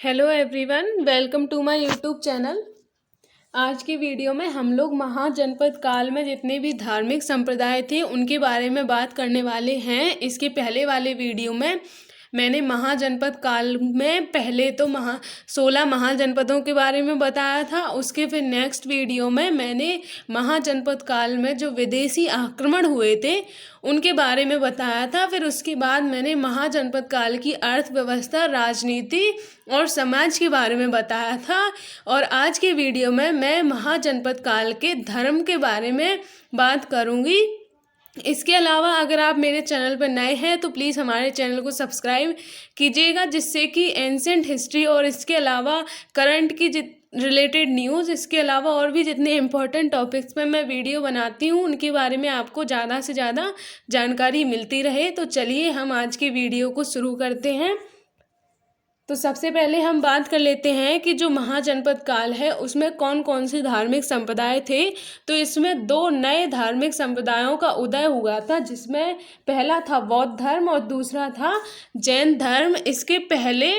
Hello everyone, welcome to my YouTube channel. आज की video में हम लोग महाजनपद काल में जितने भी धार्मिक संप्रदाय थे उनके बारे में बात करने वाले हैं। इसके पहले वाले वीडियो में मैंने महाजनपद काल में पहले तो 16 महाजनपदों के बारे में बताया था। उसके फिर नेक्स्ट वीडियो में मैंने महाजनपद काल में जो विदेशी आक्रमण हुए थे उनके बारे में बताया था। फिर उसके बाद मैंने महाजनपद काल की अर्थव्यवस्था, राजनीति और समाज के बारे में बताया था। और आज के वीडियो में मैं महाजनपद काल के धर्म के बारे में बात करूंगी। इसके अलावा अगर आप मेरे चैनल पर नए हैं तो प्लीज़ हमारे चैनल को सब्सक्राइब कीजिएगा, जिससे कि एंशिएंट हिस्ट्री और इसके अलावा करंट की रिलेटेड न्यूज़, इसके अलावा और भी जितने इम्पोर्टेंट टॉपिक्स पे मैं वीडियो बनाती हूँ उनके बारे में आपको ज़्यादा से ज़्यादा जानकारी मिलती रहे। तो चलिए हम आज की वीडियो को शुरू करते हैं। तो सबसे पहले हम बात कर लेते हैं कि जो महाजनपद काल है उसमें कौन कौन से धार्मिक संप्रदाय थे। तो इसमें दो नए धार्मिक संप्रदायों का उदय हुआ था, जिसमें पहला था बौद्ध धर्म और दूसरा था जैन धर्म। इसके पहले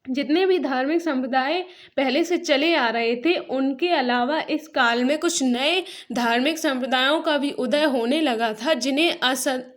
जितने भी धार्मिक संप्रदाय पहले से चले आ रहे थे उनके अलावा इस काल में कुछ नए धार्मिक संप्रदायों का भी उदय होने लगा था, जिन्हें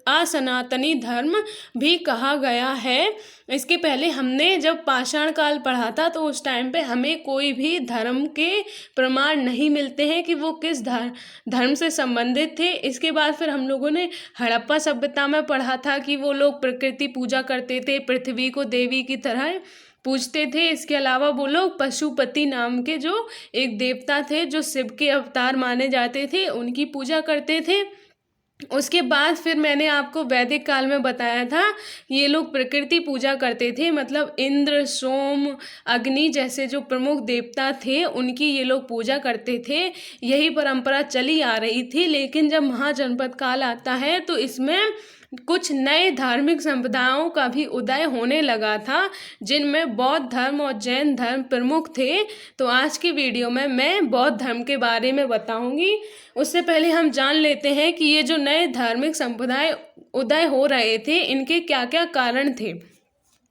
असनातनी धर्म भी कहा गया है। इसके पहले हमने जब पाषाण काल पढ़ा था तो उस टाइम पे हमें कोई भी धर्म के प्रमाण नहीं मिलते हैं कि वो किस धर्म से संबंधित थे। इसके बाद फिर हम लोगों ने हड़प्पा सभ्यता में पढ़ा था कि वो लोग प्रकृति पूजा करते थे, पृथ्वी को देवी की तरह पूजते थे। इसके अलावा वो लोग पशुपति नाम के जो एक देवता थे, जो शिव के अवतार माने जाते थे, उनकी पूजा करते थे। उसके बाद फिर मैंने आपको वैदिक काल में बताया था ये लोग प्रकृति पूजा करते थे, मतलब इंद्र, सोम, अग्नि जैसे जो प्रमुख देवता थे उनकी ये लोग पूजा करते थे। यही परंपरा चली आ रही थी। लेकिन जब महाजनपद काल आता है तो इसमें कुछ नए धार्मिक संप्रदायों का भी उदय होने लगा था, जिनमें बौद्ध धर्म और जैन धर्म प्रमुख थे। तो आज की वीडियो में मैं बौद्ध धर्म के बारे में बताऊंगी। उससे पहले हम जान लेते हैं कि ये जो नए धार्मिक संप्रदाय उदय हो रहे थे इनके क्या क्या कारण थे।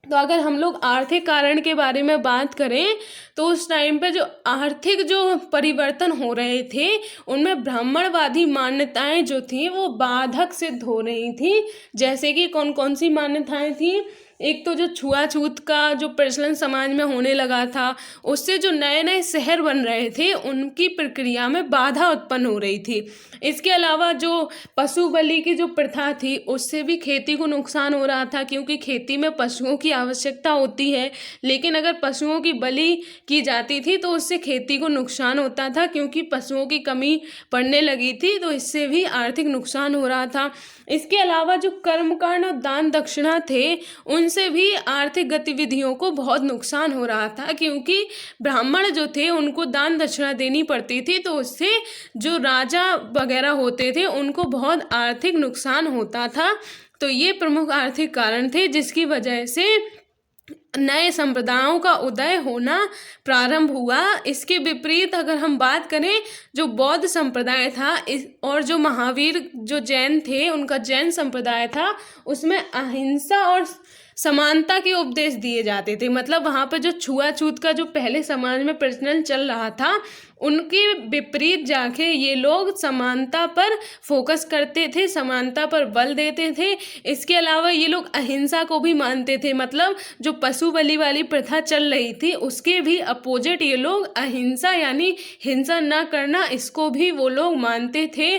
तो अगर हम लोग आर्थिक कारण के बारे में बात करें तो उस टाइम पे जो आर्थिक जो परिवर्तन हो रहे थे उनमें ब्राह्मणवादी मान्यताएं जो थी वो बाधक सिद्ध हो रही थी। जैसे कि कौन कौन सी मान्यताएं थी। एक तो जो छुआछूत का जो प्रचलन समाज में होने लगा था, उससे जो नए नए शहर बन रहे थे उनकी प्रक्रिया में बाधा उत्पन्न हो रही थी। इसके अलावा जो पशु बलि की जो प्रथा थी उससे भी खेती को नुकसान हो रहा था, क्योंकि खेती में पशुओं की आवश्यकता होती है। लेकिन अगर पशुओं की बलि की जाती थी तो उससे खेती को नुकसान होता था, क्योंकि पशुओं की कमी पड़ने लगी थी, तो इससे भी आर्थिक नुकसान हो रहा था। इसके अलावा जो कर्मकांड और दान दक्षिणा थे उनसे भी आर्थिक गतिविधियों को बहुत नुकसान हो रहा था, क्योंकि ब्राह्मण जो थे उनको दान दक्षिणा देनी पड़ती थी, तो उससे जो राजा वगैरह होते थे उनको बहुत आर्थिक नुकसान होता था। तो ये प्रमुख आर्थिक कारण थे जिसकी वजह से नए संप्रदायों का उदय होना प्रारंभ हुआ। इसके विपरीत अगर हम बात करें, जो बौद्ध संप्रदाय था और जो महावीर जो जैन थे उनका जैन संप्रदाय था, उसमें अहिंसा और समानता के उपदेश दिए जाते थे। मतलब वहाँ पर जो छुआछूत का जो पहले समाज में प्रचलन चल रहा था उनके विपरीत जाके ये लोग समानता पर फोकस करते थे, समानता पर बल देते थे। इसके अलावा ये लोग अहिंसा को भी मानते थे। मतलब जो पशु बलि वाली प्रथा चल रही थी उसके भी अपोजिट ये लोग अहिंसा यानी हिंसा न करना, इसको भी वो लोग मानते थे।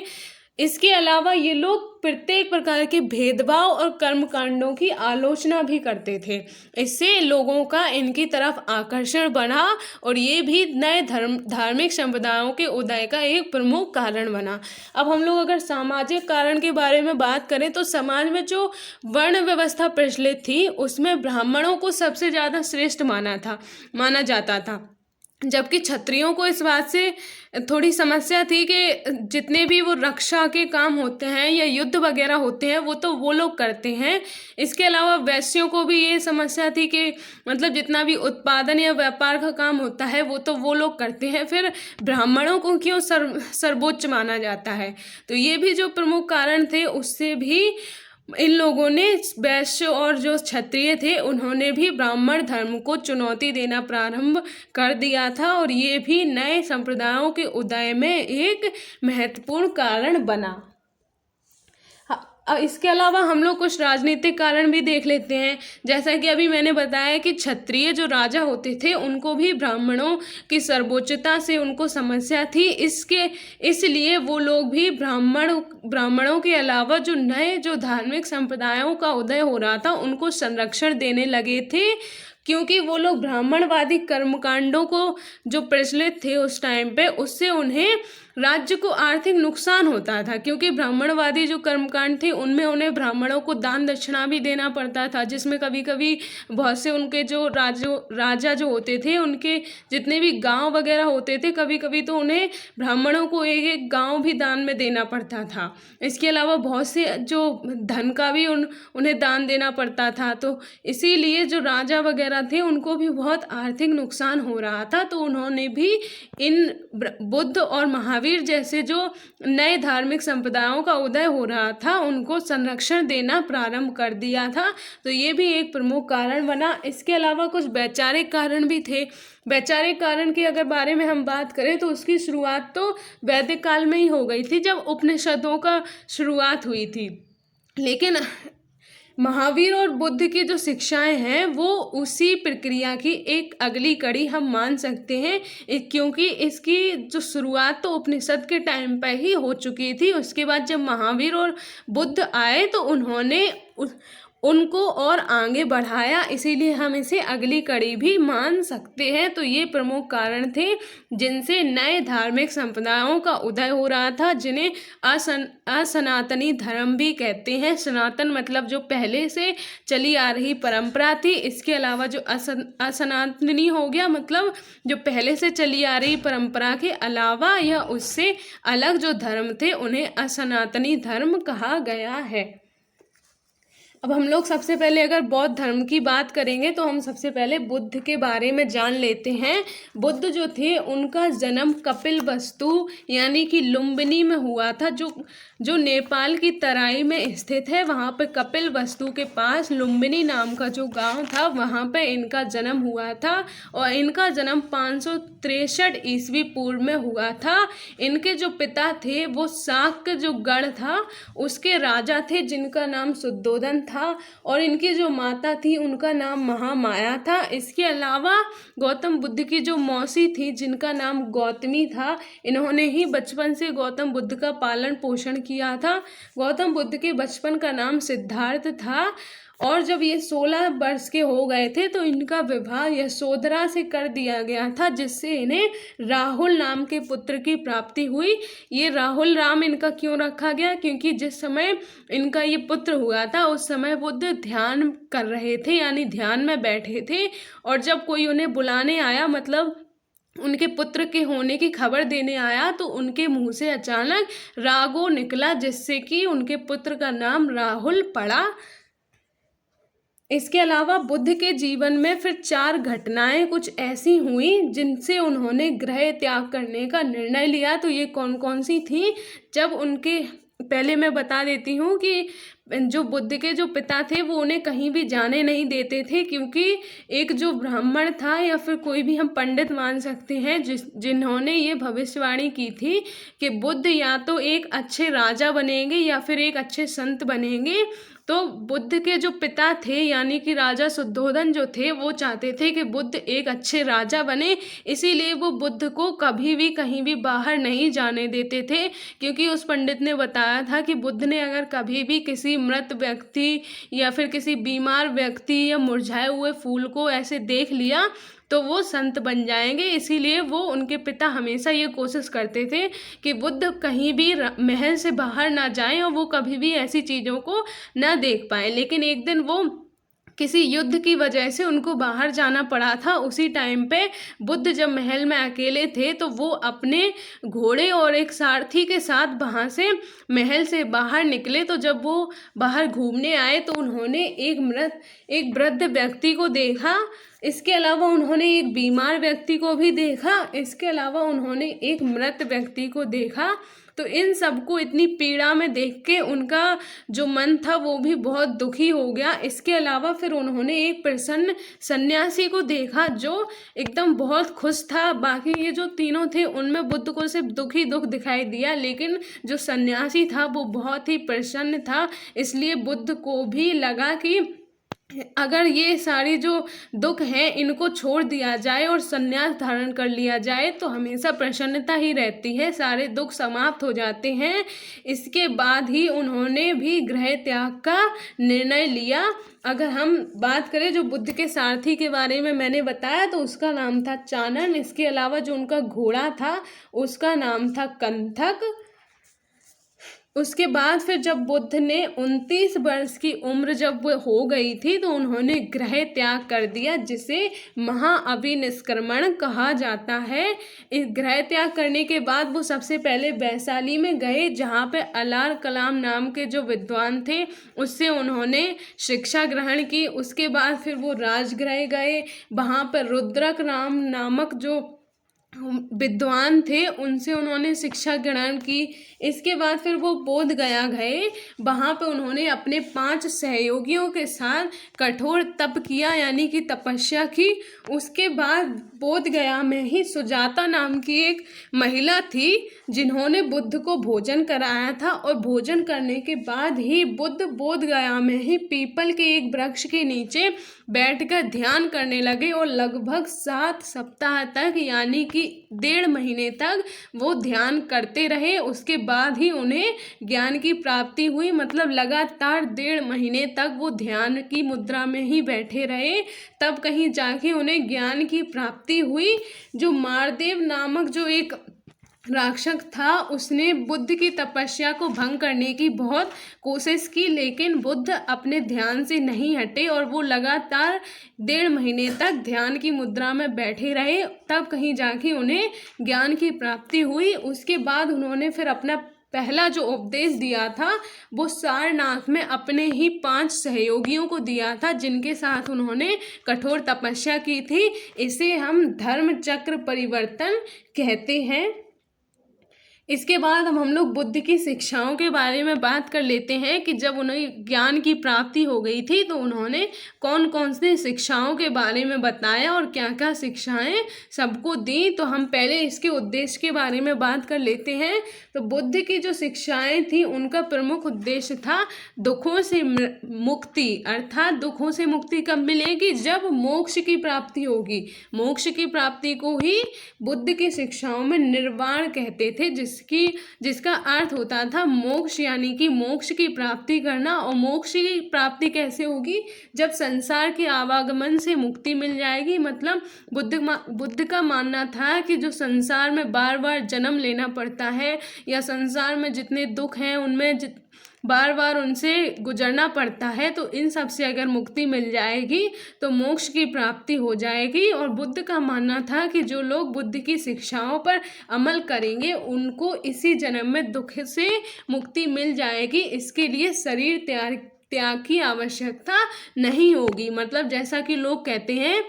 इसके अलावा ये लोग प्रत्येक प्रकार के भेदभाव और कर्मकांडों की आलोचना भी करते थे। इससे लोगों का इनकी तरफ आकर्षण बढ़ा और ये भी नए धार्मिक संप्रदायों के उदय का एक प्रमुख कारण बना। अब हम लोग अगर सामाजिक कारण के बारे में बात करें तो समाज में जो वर्ण व्यवस्था प्रचलित थी उसमें ब्राह्मणों को सबसे ज़्यादा श्रेष्ठ माना जाता था, जबकि क्षत्रियों को इस बात से थोड़ी समस्या थी कि जितने भी वो रक्षा के काम होते हैं या युद्ध वगैरह होते हैं वो लोग करते हैं। इसके अलावा वैश्यों को भी ये समस्या थी कि मतलब जितना भी उत्पादन या व्यापार का काम होता है वो लोग करते हैं, फिर ब्राह्मणों को क्यों सर्वोच्च माना जाता है। तो ये भी जो प्रमुख कारण थे उससे भी इन लोगों ने वैश्य और जो क्षत्रिय थे उन्होंने भी ब्राह्मण धर्म को चुनौती देना प्रारंभ कर दिया था, और ये भी नए संप्रदायों के उदय में एक महत्वपूर्ण कारण बना। इसके अलावा हम लोग कुछ राजनीतिक कारण भी देख लेते हैं। जैसा कि अभी मैंने बताया कि क्षत्रिय जो राजा होते थे उनको भी ब्राह्मणों की सर्वोच्चता से उनको समस्या थी, इसलिए वो लोग भी ब्राह्मणों के अलावा जो नए जो धार्मिक संप्रदायों का उदय हो रहा था उनको संरक्षण देने लगे थे, क्योंकि वो लोग ब्राह्मणवादी कर्मकांडों को जो प्रचलित थे उस टाइम पे, उससे उन्हें राज्य को आर्थिक नुकसान होता था। क्योंकि ब्राह्मणवादी जो कर्मकांड थे उनमें उन्हें ब्राह्मणों को दान दक्षिणा भी देना पड़ता था, जिसमें कभी कभी बहुत से उनके जो राजा जो होते थे उनके जितने भी गांव वगैरह होते थे, कभी कभी तो उन्हें ब्राह्मणों को एक एक गांव भी दान में देना पड़ता था। इसके अलावा बहुत से जो धन का भी उन्हें दान देना पड़ता था। तो इसीलिए जो राजा वगैरह थे उनको भी बहुत आर्थिक नुकसान हो रहा था, तो उन्होंने भी इन बुद्ध और महावीर जैसे जो नए धार्मिक संप्रदायों का उदय हो रहा था उनको संरक्षण देना प्रारंभ कर दिया था। तो ये भी एक प्रमुख कारण बना। इसके अलावा कुछ वैचारिक कारण भी थे। वैचारिक कारण के अगर बारे में हम बात करें तो उसकी शुरुआत तो वैदिक काल में ही हो गई थी, जब उपनिषदों का शुरुआत हुई थी। लेकिन महावीर और बुद्ध की जो शिक्षाएं हैं वो उसी प्रक्रिया की एक अगली कड़ी हम मान सकते हैं, क्योंकि इसकी जो शुरुआत तो उपनिषद के टाइम पर ही हो चुकी थी। उसके बाद जब महावीर और बुद्ध आए तो उन्होंने उनको और आगे बढ़ाया, इसीलिए हम इसे अगली कड़ी भी मान सकते हैं। तो ये प्रमुख कारण थे जिनसे नए धार्मिक संप्रदायों का उदय हो रहा था, जिन्हें असनातनी धर्म भी कहते हैं। सनातन मतलब जो पहले से चली आ रही परंपरा थी। इसके अलावा जो असनातनी हो गया मतलब जो पहले से चली आ रही परंपरा के अलावा या उससे अलग जो धर्म थे उन्हें असनातनी धर्म कहा गया है। अब हम लोग सबसे पहले अगर बौद्ध धर्म की बात करेंगे तो हम सबसे पहले बुद्ध के बारे में जान लेते हैं। बुद्ध जो थे उनका जन्म कपिलवस्तु यानी कि लुम्बिनी में हुआ था, जो नेपाल की तराई में स्थित है। वहाँ पे कपिलवस्तु के पास लुम्बिनी नाम का जो गांव था वहाँ पे इनका जन्म हुआ था, और इनका जन्म 563 ईस्वी पूर्व में हुआ था। इनके जो पिता थे वो शाक्य जो गढ़ था उसके राजा थे, जिनका नाम शुद्धोधन था, और इनकी जो माता थी उनका नाम महामाया था। इसके अलावा गौतम बुद्ध की जो मौसी थी जिनका नाम गौतमी था, इन्होंने ही बचपन से गौतम बुद्ध का पालन पोषण किया था। गौतम बुद्ध के बचपन का नाम सिद्धार्थ था, और जब ये 16 वर्ष के हो गए थे तो इनका विवाह यशोधरा से कर दिया गया था, जिससे इन्हें राहुल नाम के पुत्र की प्राप्ति हुई। ये राहुल राम इनका क्यों रखा गया, क्योंकि जिस समय इनका ये पुत्र हुआ था उस समय बुद्ध ध्यान कर रहे थे, यानी ध्यान में बैठे थे, और जब कोई उन्हें बुलाने आया, मतलब उनके पुत्र के होने की खबर देने आया, तो उनके मुंह से अचानक रागो निकला, जिससे कि उनके पुत्र का नाम राहुल पड़ा। इसके अलावा बुद्ध के जीवन में फिर 4 घटनाएं कुछ ऐसी हुई जिनसे उन्होंने गृह त्याग करने का निर्णय लिया। तो ये कौन कौन सी थी? जब उनके पहले मैं बता देती हूँ कि जो बुद्ध के जो पिता थे वो उन्हें कहीं भी जाने नहीं देते थे, क्योंकि एक जो ब्राह्मण था या फिर कोई भी हम पंडित मान सकते हैं जिन्होंने ये भविष्यवाणी की थी कि बुद्ध या तो एक अच्छे राजा बनेंगे या फिर एक अच्छे संत बनेंगे। तो बुद्ध के जो पिता थे यानी कि राजा शुद्धोधन जो थे वो चाहते थे कि बुद्ध एक अच्छे राजा बने, इसीलिए वो बुद्ध को कभी भी कहीं भी बाहर नहीं जाने देते थे, क्योंकि उस पंडित ने बताया था कि बुद्ध ने अगर कभी भी किसी मृत व्यक्ति या फिर किसी बीमार व्यक्ति या मुरझाए हुए फूल को ऐसे देख लिया तो वो संत बन जाएंगे। इसीलिए वो उनके पिता हमेशा ये कोशिश करते थे कि बुद्ध कहीं भी महल से बाहर ना जाएं और वो कभी भी ऐसी चीज़ों को ना देख पाए। लेकिन एक दिन वो किसी युद्ध की वजह से उनको बाहर जाना पड़ा था। उसी टाइम पे बुद्ध जब महल में अकेले थे तो वो अपने घोड़े और एक सारथी के साथ वहाँ से महल से बाहर निकले। तो जब वो बाहर घूमने आए तो उन्होंने एक वृद्ध व्यक्ति को देखा, इसके अलावा उन्होंने एक बीमार व्यक्ति को भी देखा, इसके अलावा उन्होंने एक मृत व्यक्ति को देखा। तो इन सबको इतनी पीड़ा में देख के उनका जो मन था वो भी बहुत दुखी हो गया। इसके अलावा फिर उन्होंने एक प्रसन्न सन्यासी को देखा जो एकदम बहुत खुश था। बाकी ये जो तीनों थे उनमें बुद्ध को सिर्फ दुख ही दुख दिखाई दिया, लेकिन जो सन्यासी था वो बहुत ही प्रसन्न था। इसलिए बुद्ध को भी लगा कि अगर ये सारी जो दुख हैं इनको छोड़ दिया जाए और संन्यास धारण कर लिया जाए तो हमेशा प्रसन्नता ही रहती है, सारे दुख समाप्त हो जाते हैं। इसके बाद ही उन्होंने भी गृह त्याग का निर्णय लिया। अगर हम बात करें जो बुद्ध के सारथी के बारे में मैंने बताया तो उसका नाम था चानन। इसके अलावा जो उनका घोड़ा था उसका नाम था कंथक। उसके बाद फिर जब बुद्ध ने 29 वर्ष की उम्र जब हो गई थी तो उन्होंने गृह त्याग कर दिया, जिसे महाअभिनिष्क्रमण कहा जाता है। इस गृह त्याग करने के बाद वो सबसे पहले वैशाली में गए, जहाँ पे अलार कलाम नाम के जो विद्वान थे उससे उन्होंने शिक्षा ग्रहण की। उसके बाद फिर वो राजगृह गए, वहाँ पर रुद्रक राम नामक जो विद्वान थे उनसे उन्होंने शिक्षा ग्रहण की। इसके बाद फिर वो बोध गया गए, वहाँ पे उन्होंने अपने 5 सहयोगियों के साथ कठोर तप किया यानी कि तपस्या की। उसके बाद बोध गया में ही सुजाता नाम की एक महिला थी जिन्होंने बुद्ध को भोजन कराया था, और भोजन करने के बाद ही बुद्ध बोध गया में ही पीपल के एक वृक्ष के नीचे बैठकर ध्यान करने लगे और लगभग 7 सप्ताह तक यानी कि 1.5 महीने तक वो ध्यान करते रहे। उसके बाद ही उन्हें ज्ञान की प्राप्ति हुई, मतलब लगातार 1.5 महीने तक वो ध्यान की मुद्रा में ही बैठे रहे, तब कहीं जाके उन्हें ज्ञान की प्राप्ति हुई। जो मारदेव नामक जो एक राक्षस था उसने बुद्ध की तपस्या को भंग करने की बहुत कोशिश की, लेकिन बुद्ध अपने ध्यान से नहीं हटे और वो लगातार 1.5 महीने तक ध्यान की मुद्रा में बैठे रहे, तब कहीं जाके उन्हें ज्ञान की प्राप्ति हुई। उसके बाद उन्होंने फिर अपना पहला जो उपदेश दिया था वो सारनाथ में अपने ही 5 सहयोगियों को दिया था, जिनके साथ उन्होंने कठोर तपस्या की थी। इसे हम धर्म चक्र परिवर्तन कहते हैं। इसके बाद अब हम लोग बुद्ध की शिक्षाओं के बारे में बात कर लेते हैं कि जब उन्हें ज्ञान की प्राप्ति हो गई थी तो उन्होंने कौन कौन सी शिक्षाओं के बारे में बताया और क्या क्या शिक्षाएं सबको दी। तो हम पहले इसके उद्देश्य के बारे में बात कर लेते हैं। तो बुद्ध की जो शिक्षाएं थी उनका प्रमुख उद्देश्य था दुखों से मुक्ति, अर्थात दुखों से मुक्ति कब मिलेगी, जब मोक्ष की प्राप्ति होगी। मोक्ष की प्राप्ति को ही बुद्ध की शिक्षाओं में निर्वाण कहते थे, जिसका अर्थ होता था मोक्ष, यानी कि मोक्ष की प्राप्ति करना। और मोक्ष की प्राप्ति कैसे होगी, जब संसार के आवागमन से मुक्ति मिल जाएगी। मतलब बुद्ध का मानना था कि जो संसार में बार बार जन्म लेना पड़ता है या संसार में जितने दुख हैं उनमें बार बार उनसे गुजरना पड़ता है, तो इन सब से अगर मुक्ति मिल जाएगी तो मोक्ष की प्राप्ति हो जाएगी। और बुद्ध का मानना था कि जो लोग बुद्ध की शिक्षाओं पर अमल करेंगे उनको इसी जन्म में दुख से मुक्ति मिल जाएगी। इसके लिए शरीर त्याग की आवश्यकता नहीं होगी। मतलब जैसा कि लोग कहते हैं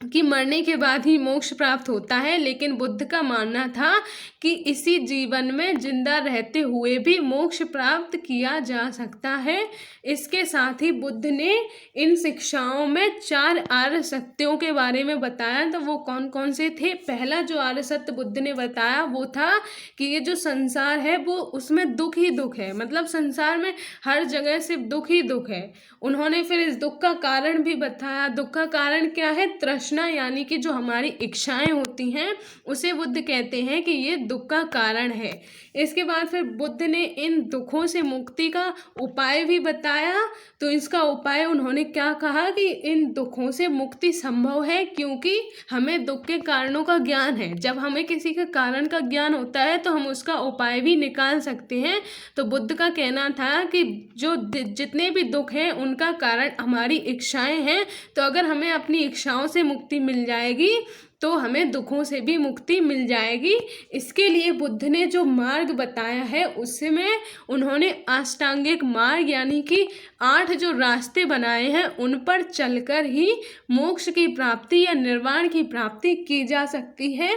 कि मरने के बाद ही मोक्ष प्राप्त होता है, लेकिन बुद्ध का मानना था कि इसी जीवन में जिंदा रहते हुए भी मोक्ष प्राप्त किया जा सकता है। इसके साथ ही बुद्ध ने इन शिक्षाओं में 4 आर्य सत्यों के बारे में बताया। तो वो कौन कौन से थे। पहला जो आर्य सत्य बुद्ध ने बताया वो था कि ये जो संसार है वो उसमें दुख ही दुख है, मतलब संसार में हर जगह सिर्फ दुख ही दुख है। उन्होंने फिर इस दुख का कारण भी बताया। दुख का कारण क्या है, तृष्णा, यानी कि जो हमारी इच्छाएं होती हैं उसे बुद्ध कहते हैं कि ये दुख का कारण है। इसके बाद फिर बुद्ध ने इन दुखों से मुक्ति का उपाय भी बताया। तो इसका उपाय उन्होंने क्या कहा कि इन दुखों से मुक्ति संभव है क्योंकि हमें दुख के कारणों का ज्ञान है। जब हमें किसी के कारण का ज्ञान होता है तो हम उसका उपाय भी निकाल सकते हैं। तो बुद्ध का कहना था कि जो जितने भी दुख हैं उनका कारण हमारी इच्छाएं हैं। तो अगर हमें अपनी इच्छाओं से मुक्ति मिल जाएगी तो हमें दुखों से भी मुक्ति मिल जाएगी। इसके लिए बुद्ध ने जो मार्ग बताया है उसमें उन्होंने अष्टांगिक मार्ग यानी कि 8 जो रास्ते बनाए हैं उन पर चलकर ही मोक्ष की प्राप्ति या निर्वाण की प्राप्ति की जा सकती है।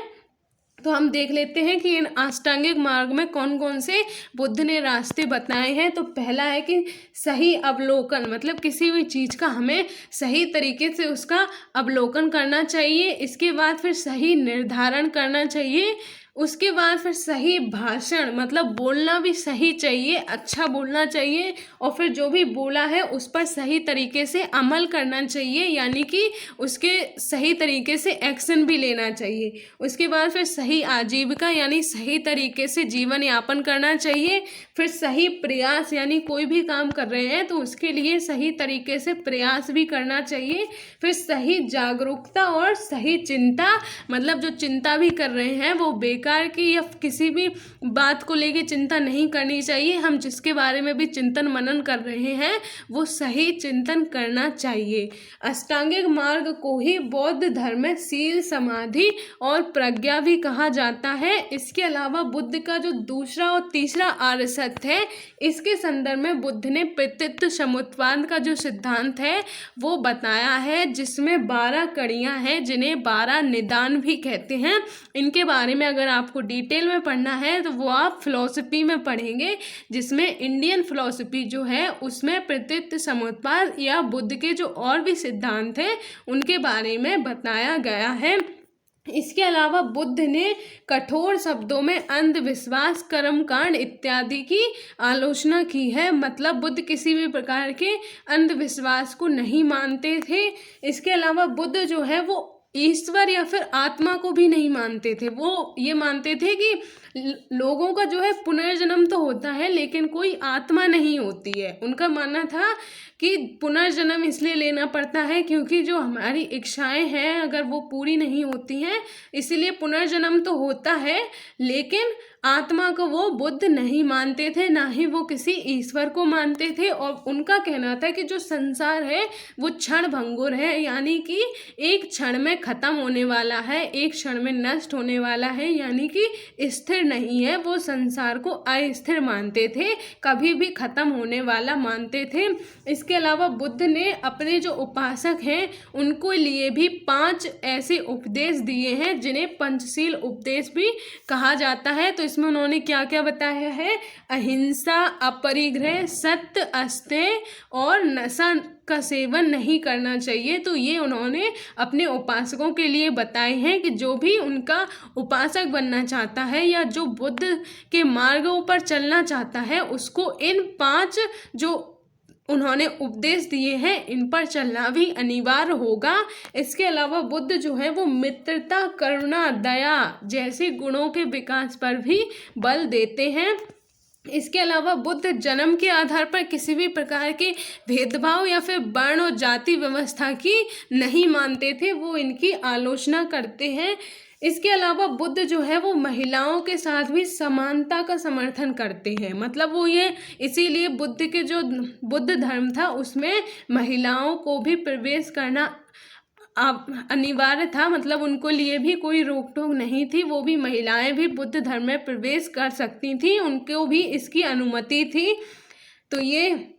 तो हम देख लेते हैं कि इन अष्टांगिक मार्ग में कौन कौन से बुद्ध ने रास्ते बताए हैं। तो पहला है कि सही अवलोकन, मतलब किसी भी चीज़ का हमें सही तरीके से उसका अवलोकन करना चाहिए। इसके बाद फिर सही निर्धारण करना चाहिए। उसके बाद फिर सही भाषण, मतलब बोलना भी सही चाहिए, अच्छा बोलना चाहिए। और फिर जो भी बोला है उस पर सही तरीके से अमल करना चाहिए, यानी कि उसके सही तरीके से एक्शन भी लेना चाहिए। उसके बाद फिर सही आजीविका यानी सही तरीके से जीवन यापन करना चाहिए। फिर सही प्रयास, यानी कोई भी काम कर रहे हैं तो उसके लिए सही तरीके से प्रयास भी करना चाहिए। फिर सही जागरूकता और सही चिंता, मतलब जो चिंता भी कर रहे हैं वो बेकार की या किसी भी बात को लेके चिंता नहीं करनी चाहिए। हम जिसके बारे में भी चिंतन मनन कर रहे हैं वो सही चिंतन करना चाहिए। अष्टांगिक मार्ग को ही बौद्ध धर्म में शील, समाधि और प्रज्ञा भी कहा जाता है। इसके अलावा बुद्ध का जो दूसरा और तीसरा आर्य सत्य है, इसके संदर्भ में बुद्ध ने पितृत्व समुत्पाद का जो सिद्धांत है वो बताया है, जिसमें 12 कड़ियाँ हैं जिन्हें 12 निदान भी कहते हैं। इनके बारे में अगर आपको डिटेल में पढ़ना है तो वो आप फिलॉसफी में पढ़ेंगे, जिसमें इंडियन फिलॉसफी जो है उसमें पितृत्व समुत्पाद या बुद्ध के जो और भी सिद्धांत हैं उनके बारे में बताया गया है। इसके अलावा बुद्ध ने कठोर शब्दों में अंधविश्वास, कर्मकांड इत्यादि की आलोचना की है। मतलब बुद्ध किसी भी प्रकार के अंधविश्वास को नहीं मानते थे। इसके अलावा बुद्ध जो है वो ईश्वर या फिर आत्मा को भी नहीं मानते थे। वो ये मानते थे कि लोगों का जो है पुनर्जन्म तो होता है लेकिन कोई आत्मा नहीं होती है। उनका मानना था कि पुनर्जन्म इसलिए लेना पड़ता है क्योंकि जो हमारी इच्छाएं हैं अगर वो पूरी नहीं होती हैं, इसीलिए पुनर्जन्म तो होता है, लेकिन आत्मा को वो बुद्ध नहीं मानते थे, ना ही वो किसी ईश्वर को मानते थे। और उनका कहना था कि जो संसार है वो क्षण भंगुर है, यानी कि एक क्षण में खत्म होने वाला है, एक क्षण में नष्ट होने वाला है, यानी कि स्थिर नहीं है। वो संसार को अस्थिर मानते थे, कभी भी खत्म होने वाला मानते थे। इसके अलावा बुद्ध ने अपने जो उपासक हैं उनको लिए भी 5 ऐसे उपदेश दिए हैं जिन्हें पंचशील उपदेश भी कहा जाता है। तो इसमें उन्होंने क्या क्या बताया है? अहिंसा, अपरिग्रह, सत्य, अस्तेय और नशा का सेवन नहीं करना चाहिए। तो ये उन्होंने अपने उपासकों के लिए बताए हैं कि जो भी उनका उपासक बनना चाहता है या जो बुद्ध के मार्गों पर चलना चाहता है उसको इन 5 जो उन्होंने उपदेश दिए हैं इन पर चलना भी अनिवार्य होगा। इसके अलावा बुद्ध जो है वो मित्रता, करुणा, दया जैसे गुणों के विकास पर भी बल देते हैं। इसके अलावा बुद्ध जन्म के आधार पर किसी भी प्रकार के भेदभाव या फिर वर्ण और जाति व्यवस्था की नहीं मानते थे, वो इनकी आलोचना करते हैं। इसके अलावा बुद्ध जो है वो महिलाओं के साथ भी समानता का समर्थन करते हैं। मतलब वो ये इसीलिए बुद्ध के जो बुद्ध धर्म था उसमें महिलाओं को भी प्रवेश करना अनिवार्य था। मतलब उनको लिए भी कोई रोक टोक नहीं थी, वो भी महिलाएं भी बुद्ध धर्म में प्रवेश कर सकती थी, उनको भी इसकी अनुमति थी। तो ये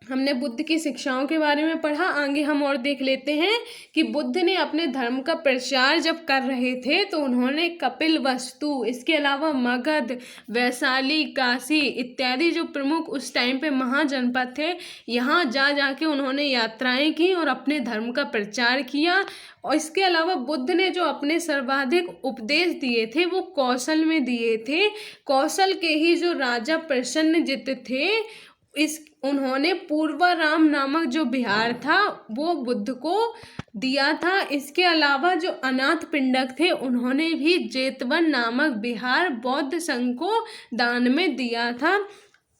हमने बुद्ध की शिक्षाओं के बारे में पढ़ा। आगे हम और देख लेते हैं कि बुद्ध ने अपने धर्म का प्रचार जब कर रहे थे तो उन्होंने कपिलवस्तु, इसके अलावा मगध, वैशाली, काशी इत्यादि जो प्रमुख उस टाइम पे महाजनपद थे, यहाँ जा जाके उन्होंने यात्राएं की और अपने धर्म का प्रचार किया। और इसके अलावा बुद्ध ने जो अपने सर्वाधिक उपदेश दिए थे वो कौशल में दिए थे। कौशल के ही जो राजा प्रसन्नजित थे उन्होंने पूर्वाराम नामक जो बिहार था वो बुद्ध को दिया था। इसके अलावा जो अनाथ पिंडक थे उन्होंने भी जेतवन नामक बिहार बौद्ध संघ को दान में दिया था।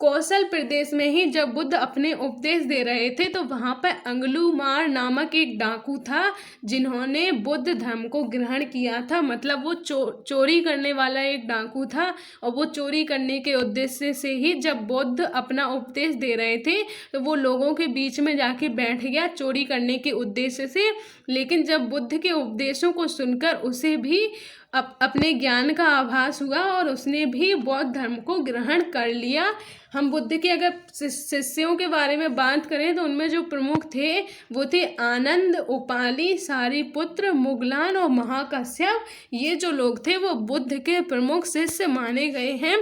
कौशल प्रदेश में ही जब बुद्ध अपने उपदेश दे रहे थे तो वहाँ पर अंगुलीमाल नामक एक डाकू था जिन्होंने बुद्ध धर्म को ग्रहण किया था। मतलब वो चोरी करने वाला एक डाकू था और वो चोरी करने के उद्देश्य से ही जब बुद्ध अपना उपदेश दे रहे थे तो वो लोगों के बीच में जाके बैठ गया चोरी करने के उद्देश्य से। लेकिन जब बुद्ध के उपदेशों को सुनकर उसे भी अपने ज्ञान का आभास हुआ और उसने भी बौद्ध धर्म को ग्रहण कर लिया। हम बुद्ध के अगर शिष्यों के बारे में बात करें तो उनमें जो प्रमुख थे वो थे आनंद, उपाली, सारिपुत्र, मुगलान और महाकश्यप। ये जो लोग थे वो बुद्ध के प्रमुख शिष्य माने गए हैं।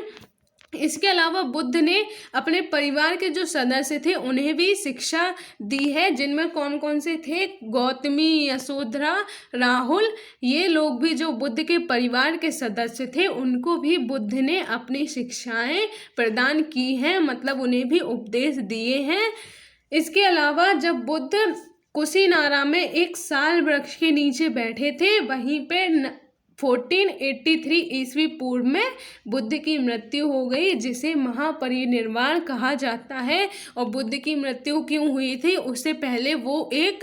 इसके अलावा बुद्ध ने अपने परिवार के जो सदस्य थे उन्हें भी शिक्षा दी है, जिनमें कौन कौन से थे, गौतमी, यशोधरा, राहुल। ये लोग भी जो बुद्ध के परिवार के सदस्य थे उनको भी बुद्ध ने अपनी शिक्षाएं प्रदान की हैं, मतलब उन्हें भी उपदेश दिए हैं। इसके अलावा जब बुद्ध कुशीनारा में एक साल वृक्ष के नीचे बैठे थे, वहीं पे 1483 ईस्वी पूर्व में बुद्ध की मृत्यु हो गई, जिसे महापरिनिर्वाण कहा जाता है। और बुद्ध की मृत्यु क्यों हुई थी, उससे पहले वो एक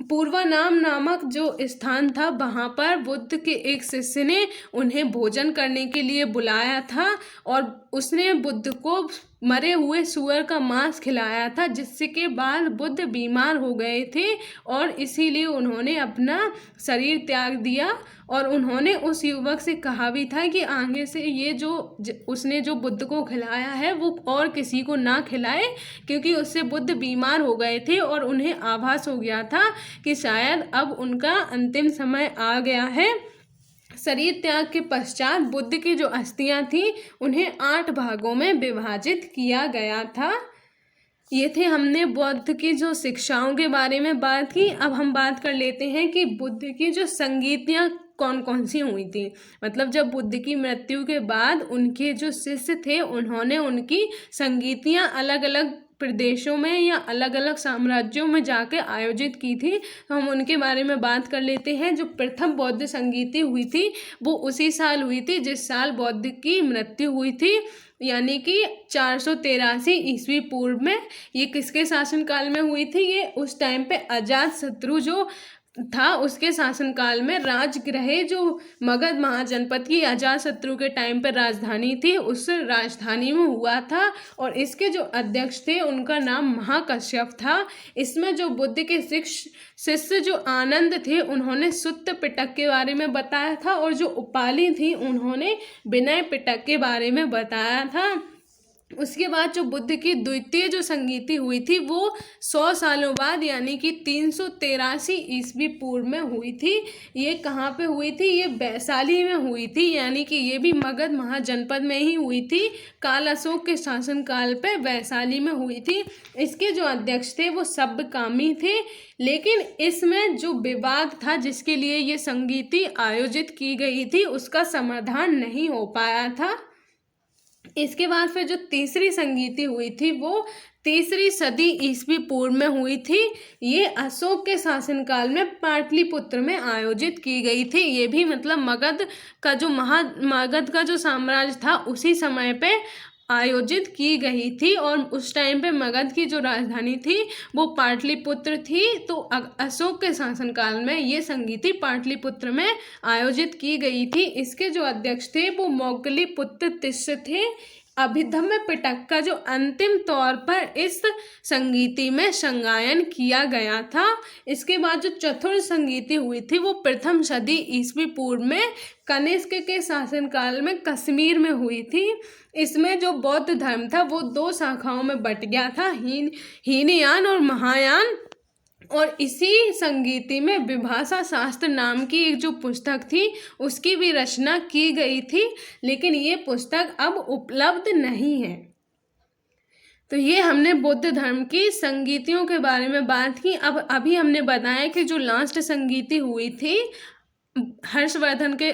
पूर्वानाम नामक जो स्थान था वहाँ पर बुद्ध के एक शिष्य ने उन्हें भोजन करने के लिए बुलाया था और उसने बुद्ध को मरे हुए सूअर का मांस खिलाया था, जिससे के बाद बुद्ध बीमार हो गए थे और इसीलिए उन्होंने अपना शरीर त्याग दिया। और उन्होंने उस युवक से कहा भी था कि आगे से ये जो उसने जो बुद्ध को खिलाया है वो और किसी को ना खिलाए, क्योंकि उससे बुद्ध बीमार हो गए थे और उन्हें आभास हो गया था कि शायद अब उनका अंतिम समय आ गया है। शरीर त्याग के पश्चात बुद्ध की जो अस्थियां थीं उन्हें 8 भागों में विभाजित किया गया था। ये थे हमने बुद्ध की जो शिक्षाओं के बारे में बात की। अब हम बात कर लेते हैं कि बुद्ध की जो संगीतियाँ कौन कौन सी हुई थी। मतलब जब बुद्ध की मृत्यु के बाद उनके जो शिष्य थे उन्होंने उनकी संगीतियाँ अलग अलग प्रदेशों में या अलग अलग साम्राज्यों में जाकर आयोजित की थी। तो हम उनके बारे में बात कर लेते हैं। जो प्रथम बौद्ध संगीति हुई थी वो उसी साल हुई थी जिस साल बौद्ध की मृत्यु हुई थी, यानी कि 483 ईस्वी पूर्व में। ये किसके शासनकाल में हुई थी, ये उस टाइम पे अजातशत्रु जो था उसके शासनकाल में। राजगृह जो मगध महाजनपद की अजातशत्रु के टाइम पर राजधानी थी उस राजधानी में हुआ था और इसके जो अध्यक्ष थे उनका नाम महाकश्यप था। इसमें जो बुद्ध के शिष्य जो आनंद थे उन्होंने सुत्त पिटक के बारे में बताया था और जो उपाली थी उन्होंने विनय पिटक के बारे में बताया था। उसके बाद जो बुद्ध की द्वितीय जो संगीति हुई थी वो 100 सालों बाद यानी कि 383 ईस्वी पूर्व में हुई थी। ये कहाँ पे हुई थी, ये वैशाली में हुई थी, यानी कि ये भी मगध महाजनपद में ही हुई थी। काल अशोक के शासनकाल पे वैशाली में हुई थी। इसके जो अध्यक्ष थे वो सब्बकामी थे, लेकिन इसमें जो विवाद था जिसके लिए ये संगीति आयोजित की गई थी उसका समाधान नहीं हो पाया था। इसके बाद फिर जो तीसरी संगीति हुई थी वो 3री सदी ईस्वी पूर्व में हुई थी। ये अशोक के शासनकाल में पाटलिपुत्र में आयोजित की गई थी। ये भी मतलब मगध का जो साम्राज्य था उसी समय पे आयोजित की गई थी और उस टाइम पे मगध की जो राजधानी थी वो पाटलिपुत्र थी। तो अशोक के शासनकाल में ये संगीति पाटलिपुत्र में आयोजित की गई थी। इसके जो अध्यक्ष थे वो मोगलीपुत्र तिष्य थे। अभिधम्म पिटक का जो अंतिम तौर पर इस संगीति में संगायन किया गया था। इसके बाद जो चतुर्थ संगीति हुई थी वो प्रथम सदी ईस्वी पूर्व में कनिष्क के शासनकाल में कश्मीर में हुई थी। इसमें जो बौद्ध धर्म था वो 2 शाखाओं में बट गया था, हीनयान और महायान। और इसी संगीति में विभाषा शास्त्र नाम की एक जो पुस्तक थी उसकी भी रचना की गई थी, लेकिन ये पुस्तक अब उपलब्ध नहीं है। तो ये हमने बुद्ध धर्म की संगीतियों के बारे में बात की। अब अभी हमने बताया कि जो लास्ट संगीति हुई थी हर्षवर्धन के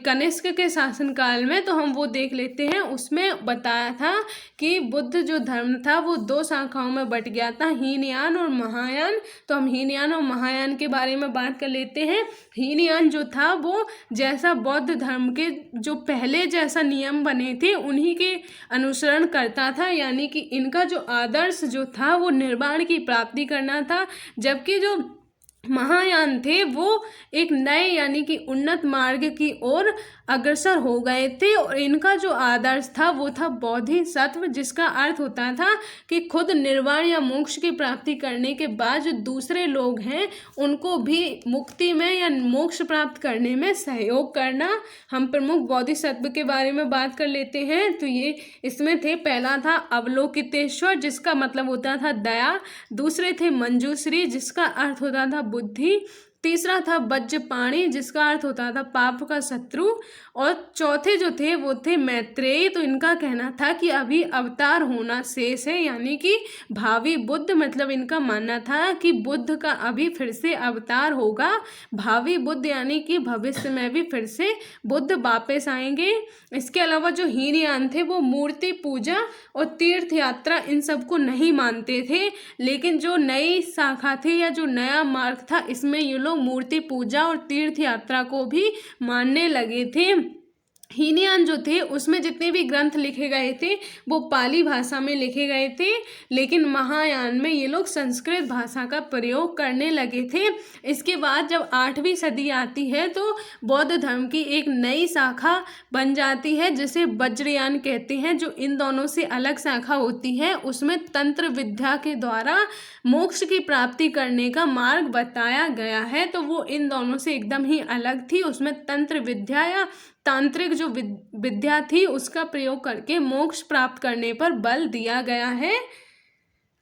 कनिष्क के शासनकाल में, तो हम वो देख लेते हैं। उसमें बताया था कि बुद्ध जो धर्म था वो 2 शाखाओं में बट गया था, हीनयान और महायान। तो हम हीनयान और महायान के बारे में बात कर लेते हैं। हीनयान जो था वो जैसा बौद्ध धर्म के जो पहले जैसा नियम बने थे उन्हीं के अनुसरण करता था, यानी कि इनका जो आदर्श जो था वो निर्वाण की प्राप्ति करना था। जबकि जो महायान थे वो एक नए यानी कि उन्नत मार्ग की ओर अग्रसर हो गए थे और इनका जो आदर्श था वो था बोधिसत्व, जिसका अर्थ होता था कि खुद निर्वाण या मोक्ष की प्राप्ति करने के बाद जो दूसरे लोग हैं उनको भी मुक्ति में या मोक्ष प्राप्त करने में सहयोग करना। हम प्रमुख बोधिसत्व के बारे में बात कर लेते हैं। तो ये इसमें थे, पहला था अवलोकितेश्वर जिसका मतलब होता था दया, दूसरे थे मंजूश्री जिसका अर्थ होता था बुद्धि, तीसरा था वज्रपाणि जिसका अर्थ होता था पाप का शत्रु, और चौथे जो थे वो थे मैत्रेयी। तो इनका कहना था कि अभी अवतार होना शेष है, यानी कि भावी बुद्ध, मतलब इनका मानना था कि बुद्ध का अभी फिर से अवतार होगा। भावी बुद्ध यानी कि भविष्य में भी फिर से बुद्ध वापस आएंगे। इसके अलावा जो हीनयान थे वो मूर्ति पूजा और तीर्थ यात्रा इन सबको नहीं मानते थे, लेकिन जो नई शाखा थी या जो नया मार्ग था इसमें ये लोग मूर्ति पूजा और तीर्थ यात्रा को भी मानने लगे थे। हीनयान जो थे उसमें जितने भी ग्रंथ लिखे गए थे वो पाली भाषा में लिखे गए थे, लेकिन महायान में ये लोग संस्कृत भाषा का प्रयोग करने लगे थे। इसके बाद जब 8वीं सदी आती है तो बौद्ध धर्म की एक नई शाखा बन जाती है जिसे वज्रयान कहते हैं। जो इन दोनों से अलग शाखा होती है उसमें तंत्र विद्या के द्वारा मोक्ष की प्राप्ति करने का मार्ग बताया गया है। तो वो इन दोनों से एकदम ही अलग थी। उसमें तंत्र विद्या या तांत्रिक जो विद्या थी उसका प्रयोग करके मोक्ष प्राप्त करने पर बल दिया गया है।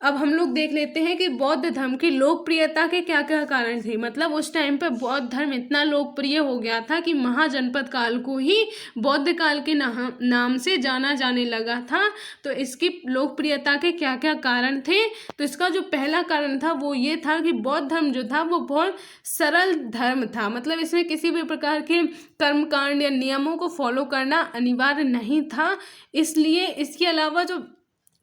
अब हम लोग देख लेते हैं कि बौद्ध धर्म की लोकप्रियता के क्या क्या कारण थे। मतलब उस टाइम पे बौद्ध धर्म इतना लोकप्रिय हो गया था कि महाजनपद काल को ही बौद्ध काल के नाम से जाना जाने लगा था। तो इसकी लोकप्रियता के क्या क्या कारण थे, तो इसका जो पहला कारण था वो ये था कि बौद्ध धर्म जो था वो बहुत सरल धर्म था। मतलब इसमें किसी भी प्रकार के कर्मकांड या नियमों को फॉलो करना अनिवार्य नहीं था। इसलिए इसके अलावा जो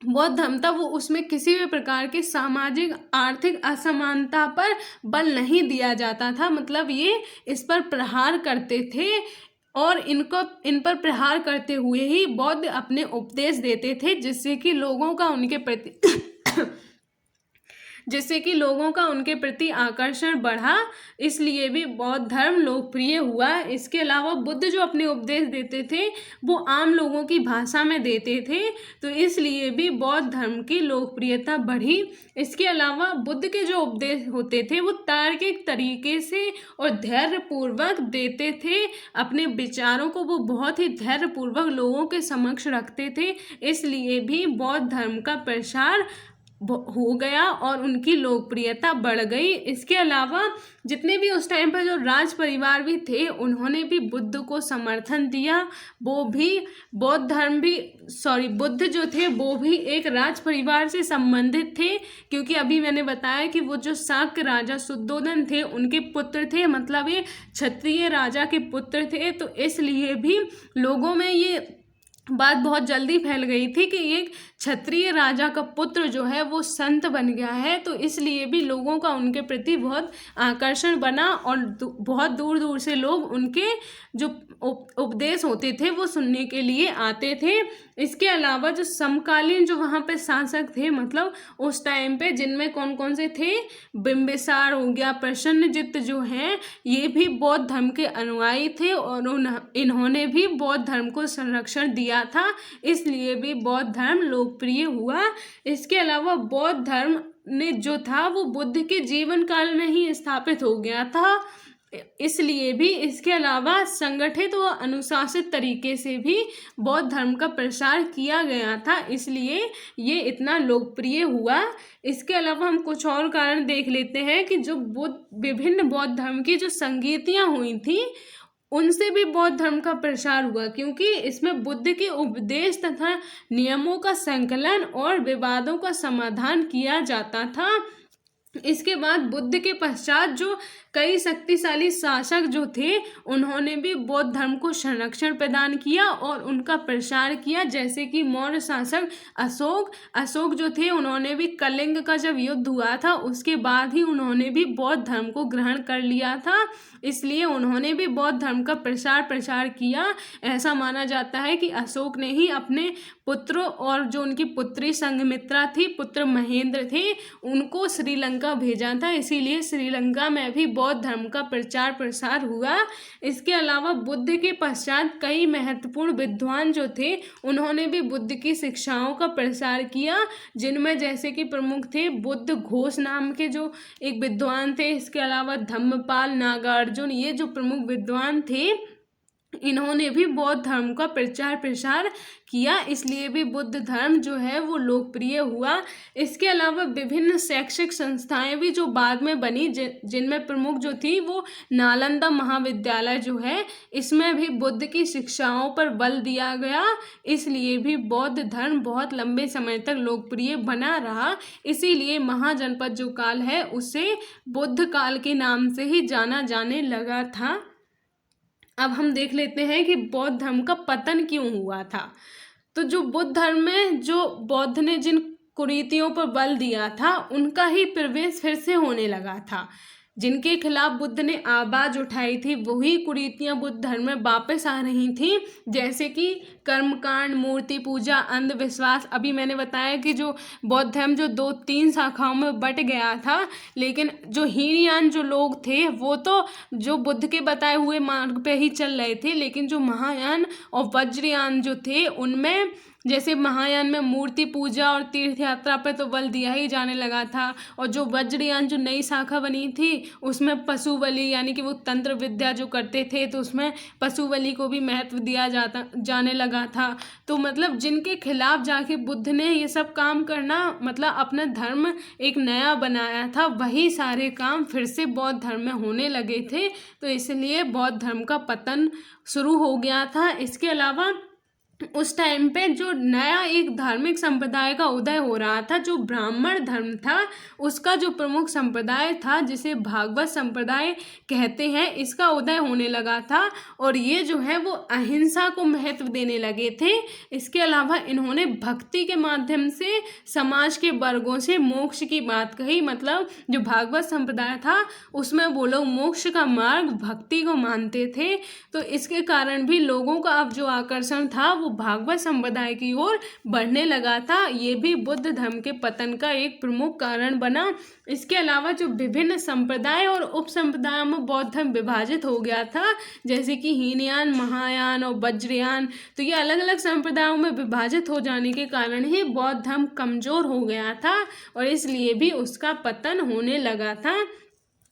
बौद्ध धर्म था वो उसमें किसी भी प्रकार की सामाजिक आर्थिक असमानता पर बल नहीं दिया जाता था। मतलब ये इस पर प्रहार करते थे और इन पर प्रहार करते हुए ही बौद्ध अपने उपदेश देते थे जिससे कि लोगों का उनके प्रति आकर्षण बढ़ा। इसलिए भी बौद्ध धर्म लोकप्रिय हुआ। इसके अलावा बुद्ध जो अपने उपदेश देते थे वो आम लोगों की भाषा में देते थे, तो इसलिए भी बौद्ध धर्म की लोकप्रियता बढ़ी। इसके अलावा बुद्ध के जो उपदेश होते थे वो तार्किक तरीके से और धैर्यपूर्वक देते थे। अपने विचारों को वो बहुत ही धैर्यपूर्वक लोगों के समक्ष रखते थे। इसलिए भी बौद्ध धर्म का प्रसार हो गया और उनकी लोकप्रियता बढ़ गई। इसके अलावा जितने भी उस टाइम पर जो राज परिवार भी थे उन्होंने भी बुद्ध को समर्थन दिया। बुद्ध जो थे वो भी एक राज परिवार से संबंधित थे, क्योंकि अभी मैंने बताया कि वो जो शाक्य राजा शुद्धोधन थे उनके पुत्र थे, मतलब ये क्षत्रिय राजा के पुत्र थे। तो इसलिए भी लोगों में ये बात बहुत जल्दी फैल गई थी कि एक क्षत्रिय राजा का पुत्र जो है वो संत बन गया है। तो इसलिए भी लोगों का उनके प्रति बहुत आकर्षण बना और बहुत दूर दूर से लोग उनके जो उपदेश होते थे वो सुनने के लिए आते थे। इसके अलावा जो समकालीन जो वहाँ पे शासक थे, मतलब उस टाइम पे जिनमें कौन कौन से थे, बिंबिसार हो गया, प्रसन्नजित्त जो हैं ये भी बौद्ध धर्म के अनुयायी थे और इन्होंने भी बौद्ध धर्म को संरक्षण दिया था। इसलिए भी बौद्ध धर्म लोकप्रिय हुआ। इसके अलावा बौद्ध धर्म ने जो था वो बुद्ध के जीवन काल में ही स्थापित हो गया था। इसलिए भी इसके अलावा संगठित व अनुशासित तरीके से भी बौद्ध धर्म का प्रसार किया गया था, इसलिए ये इतना लोकप्रिय हुआ। इसके अलावा हम कुछ और कारण देख लेते हैं कि जो विभिन्न बौद्ध धर्म की जो संगीतियाँ हुई थी उनसे भी बौद्ध धर्म का प्रसार हुआ, क्योंकि इसमें बुद्ध के उपदेश तथा नियमों का संकलन और विवादों का समाधान किया जाता था। इसके बाद बुद्ध के पश्चात जो कई शक्तिशाली शासक जो थे उन्होंने भी बौद्ध धर्म को संरक्षण प्रदान किया और उनका प्रसार किया, जैसे कि मौर्य शासक अशोक जो थे उन्होंने भी कलिंग का जब युद्ध हुआ था उसके बाद ही उन्होंने भी बौद्ध धर्म को ग्रहण कर लिया था। इसलिए उन्होंने भी बौद्ध धर्म का प्रसार किया। ऐसा माना जाता है कि अशोक ने ही अपने पुत्र और जो उनकी पुत्री संघमित्रा थी, पुत्र महेंद्र थे, उनको श्रीलंका भेजा था। इसीलिए श्रीलंका में भी बौद्ध धर्म का प्रचार प्रसार हुआ। इसके अलावा बुद्ध के पश्चात कई महत्वपूर्ण विद्वान जो थे उन्होंने भी बुद्ध की शिक्षाओं का प्रसार किया, जिनमें जैसे कि प्रमुख थे बुद्ध घोष नाम के जो एक विद्वान थे। इसके अलावा धम्मपाल, नागार्जुन, ये जो प्रमुख विद्वान थे इन्होंने भी बौद्ध धर्म का प्रचार प्रसार किया। इसलिए भी बुद्ध धर्म जो है वो लोकप्रिय हुआ। इसके अलावा विभिन्न शैक्षिक संस्थाएं भी जो बाद में बनी, जिनमें प्रमुख जो थी वो नालंदा महाविद्यालय जो है, इसमें भी बुद्ध की शिक्षाओं पर बल दिया गया। इसलिए भी बौद्ध धर्म बहुत लंबे समय तक लोकप्रिय बना रहा। इसीलिए महाजनपद जो काल है उसे बुद्ध काल के नाम से ही जाना जाने लगा था। अब हम देख लेते हैं कि बौद्ध धर्म का पतन क्यों हुआ था। तो जो बुद्ध धर्म में जो बौद्ध ने जिन कुरीतियों पर बल दिया था उनका ही प्रवेश फिर से होने लगा था। जिनके खिलाफ बुद्ध ने आवाज़ उठाई थी वही कुरीतियाँ बुद्ध धर्म में वापस आ रही थी, जैसे कि कर्मकांड, मूर्ति पूजा, अंधविश्वास। अभी मैंने बताया कि जो बौद्ध धर्म जो 2-3 शाखाओं में बट गया था, लेकिन जो हीनयान जो लोग थे वो तो जो बुद्ध के बताए हुए मार्ग पे ही चल रहे थे, लेकिन जो महायान और वज्रयान जो थे उनमें, जैसे महायान में मूर्ति पूजा और तीर्थ यात्रा पर तो बल दिया ही जाने लगा था, और जो वज्रयान जो नई शाखा बनी थी उसमें पशु बलि यानी कि वो तंत्र विद्या जो करते थे तो उसमें पशु बलि को भी महत्व दिया जाने लगा था। तो मतलब जिनके खिलाफ जाके बुद्ध ने ये सब काम करना, मतलब अपना धर्म एक नया बनाया था, वही सारे काम फिर से बौद्ध धर्म में होने लगे थे। तो इसलिए बौद्ध धर्म का पतन शुरू हो गया था। इसके अलावा उस टाइम पे जो नया एक धार्मिक संप्रदाय का उदय हो रहा था, जो ब्राह्मण धर्म था, उसका जो प्रमुख संप्रदाय था जिसे भागवत संप्रदाय कहते हैं, इसका उदय होने लगा था। और ये जो है वो अहिंसा को महत्व देने लगे थे। इसके अलावा इन्होंने भक्ति के माध्यम से समाज के वर्गों से मोक्ष की बात कही। मतलब जो भागवत संप्रदाय था उसमें वो लोग मोक्ष का मार्ग भक्ति को मानते थे। तो इसके कारण भी लोगों का अब जो आकर्षण था वो भागवत संप्रदाय की ओर बढ़ने लगा था। ये भी बुद्ध धर्म के पतन का एक प्रमुख कारण बना। इसके अलावा जो विभिन्न संप्रदाय और उप संप्रदायों में बौद्ध धर्म विभाजित हो गया था, जैसे कि हीनयान, महायान और वज्रयान, तो ये अलग अलग संप्रदायों में विभाजित हो जाने के कारण ही बौद्ध धर्म कमजोर हो गया था और इसलिए भी उसका पतन होने लगा था।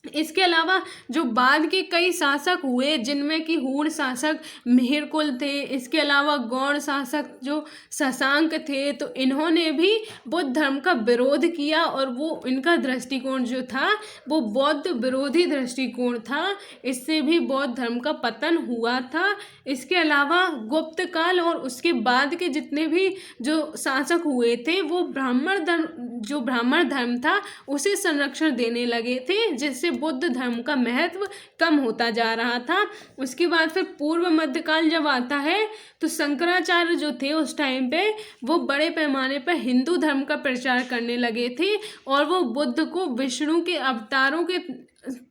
इसके अलावा जो बाद के कई शासक हुए, जिनमें कि हूण शासक मिहिरकुल थे, इसके अलावा गौड़ शासक जो शशांक थे, तो इन्होंने भी बुद्ध धर्म का विरोध किया और वो इनका दृष्टिकोण जो था वो बौद्ध विरोधी दृष्टिकोण था। इससे भी बौद्ध धर्म का पतन हुआ था। इसके अलावा गुप्त काल और उसके बाद के जितने भी जो शासक हुए थे वो ब्राह्मण धर्म था उसे संरक्षण देने लगे थे, जिससे बुद्ध धर्म का महत्व कम होता जा रहा था। उसके बाद फिर पूर्व मध्यकाल जब आता है तो शंकराचार्य जो थे उस टाइम पे वो बड़े पैमाने पर हिंदू धर्म का प्रचार करने लगे थे और वो बुद्ध को विष्णु के अवतारों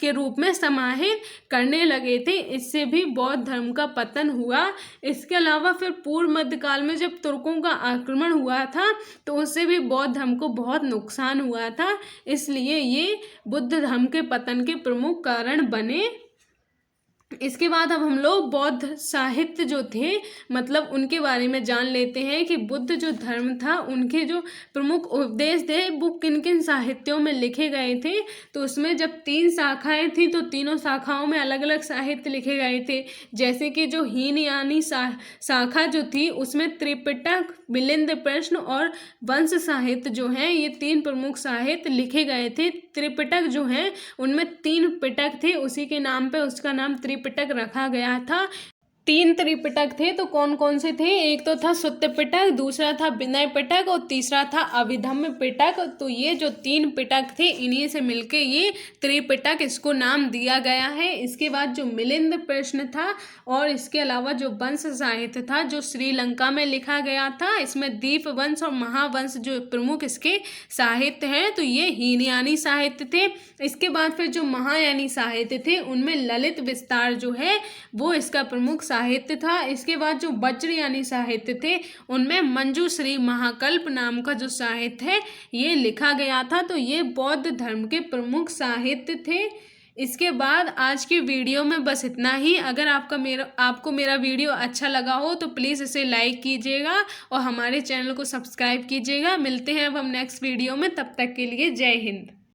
के रूप में समाहित करने लगे थे। इससे भी बौद्ध धर्म का पतन हुआ। इसके अलावा फिर पूर्व मध्यकाल में जब तुर्कों का आक्रमण हुआ था तो उससे भी बौद्ध धर्म को बहुत नुकसान हुआ था। इसलिए ये बुद्ध धर्म के पतन के प्रमुख कारण बने। इसके बाद अब हम लोग बौद्ध साहित्य जो थे मतलब उनके बारे में जान लेते हैं कि बुद्ध जो धर्म था उनके जो प्रमुख उपदेश थे वो किन किन साहित्यों में लिखे गए थे। तो उसमें जब 3 शाखाएं थी तो तीनों शाखाओं में अलग अलग साहित्य लिखे गए थे। जैसे कि जो हीनयानी शाखा जो थी उसमें त्रिपिटक, मिलिंद प्रश्न और वंश साहित्य जो हैं ये 3 प्रमुख साहित्य लिखे गए थे। त्रिपिटक जो हैं उनमें 3 पिटक थे, उसी के नाम पे उसका नाम त्रिपिटक रखा गया था। 3 त्रिपिटक थे तो कौन कौन से थे? एक तो था सुत्त पिटक, दूसरा था विनय पिटक और तीसरा था अभिधम्म पिटक। तो ये जो 3 पिटक थे इन्हीं से मिलके ये त्रिपिटक इसको नाम दिया गया है। इसके बाद जो मिलिंद प्रश्न था और इसके अलावा जो वंश साहित्य था जो श्रीलंका में लिखा गया था, इसमें दीप वंश और महावंश जो प्रमुख इसके साहित्य हैं, तो ये हीनयानी साहित्य थे। इसके बाद फिर जो महायानी साहित्य थे उनमें ललित विस्तार जो है वो इसका प्रमुख साहित्य था। इसके बाद जो वज्रयानी साहित्य थे उनमें मंजूश्री महाकल्प नाम का जो साहित्य है ये लिखा गया था। तो ये बौद्ध धर्म के प्रमुख साहित्य थे। इसके बाद आज की वीडियो में बस इतना ही। अगर आपको मेरा वीडियो अच्छा लगा हो तो प्लीज़ इसे लाइक कीजिएगा और हमारे चैनल को सब्सक्राइब कीजिएगा। मिलते हैं अब हम नेक्स्ट वीडियो में, तब तक के लिए जय हिंद।